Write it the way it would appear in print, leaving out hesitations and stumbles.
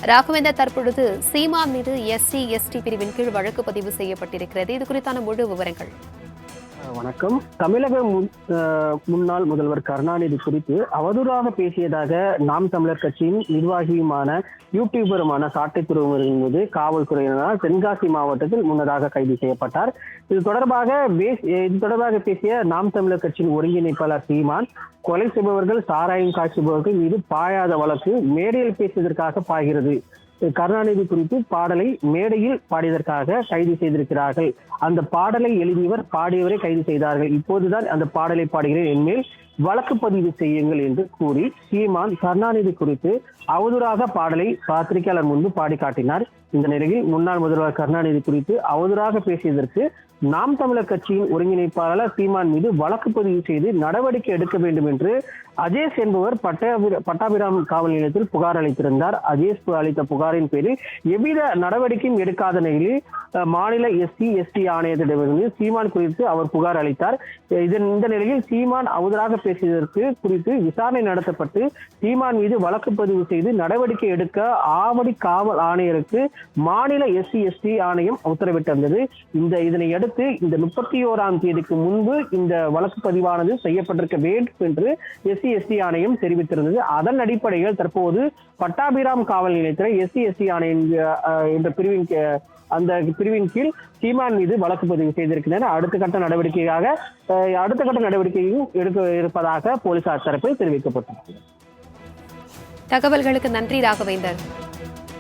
ராகவேந்தர், தற்பொழுது சீமான் மீது SC ST பிரிவின் கீழ் வழக்கு பதிவு செய்யப்பட்டிருக்கிறது. இது குறித்தான முழு விவரங்கள். வணக்கம். தமிழக முன்னாள் முதல்வர் கருணாநிதி குறித்து அவதூறாக பேசியதாக நாம் தமிழர் கட்சியின் நிர்வாகியுமான யூடியூபருமான சாட்டை துறைமுருகன் மீது காவல்துறையினரால் தென்காசி மாவட்டத்தில் முன்னதாக கைது செய்யப்பட்டார். இது தொடர்பாக பேசிய நாம் தமிழர் கட்சியின் ஒருங்கிணைப்பாளர் சீமான், கொலை செய்பவர்கள், சாராயம் காய்ச்சுபவர்கள் மீது பாயாத வழக்கு மேடையில் பேசியதற்காக பாய்கிறது. கருணாநிதி குறித்து பாடலை மேடையில் பாடியதற்காக கைது செய்திருக்கிறார்கள். அந்த பாடலை எழுதியவர், பாடியவரை கைது செய்தார்கள். இப்போதுதான் அந்த பாடலை பாடுகிறேன், என்மேல் வழக்கு பதிவு செய்யுங்கள் என்று கூறி சீமான் கருணாநிதி குறித்து அவதூறாக பாடலை பத்திரிகையாளர் முன்பு பாடி காட்டினார். இந்த நிலையில் முன்னாள் முதல்வர் கருணாநிதி குறித்து அவதூறாக பேசியதற்கு நாம் தமிழர் கட்சியின் ஒருங்கிணைப்பாளர் சீமான் மீது வழக்கு பதிவு செய்து நடவடிக்கை எடுக்க வேண்டும் என்று அஜேஷ் என்பவர் பட்டாபிராம் காவல் நிலையத்தில் புகார் அளித்திருந்தார். அஜேஷ் அளித்த புகாரின் பேரில் எவ்வித நடவடிக்கையும் எடுக்காத நிலையில் மாநில எஸ்சி எஸ்டி ஆணையத்திடமிருந்து சீமான் குறித்து அவர் புகார் அளித்தார். இந்த நிலையில் சீமான் அவதூறாக பேசியதற்கு குறித்து விசாரணை நடத்தப்பட்டு சீமான் மீது வழக்கு பதிவு செய்து நடவடிக்கை எடுக்க ஆவடி காவல் ஆணையருக்கு மாநில எஸ்சி எஸ்டி ஆணையம் உத்தரவிட்டிருந்தது. இதனை அடுத்து இந்த 31ஆம் தேதிக்கு முன்பு இந்த வழக்கு பதிவானது செய்யப்பட்டிருக்க வேண்டும் என்று எஸ்சி எஸ்டி ஆணையம் தெரிவித்திருந்தது. அதன் அடிப்படையில் தற்போது பட்டாபிராம் காவல் நிலையத்தில் எஸ்சி எஸ்டி ஆணையம் என்ற பிரிவின் கீழ் சீமான் மீது வழக்கு பதிவு செய்திருக்கின்றனர். அடுத்த கட்ட நடவடிக்கையும் எடுக்க இருப்பதாக போலீசார் தரப்பில் தெரிவிக்கப்பட்டிருக்கிறது. தகவல்களுக்கு நன்றி ராகவேந்தர்.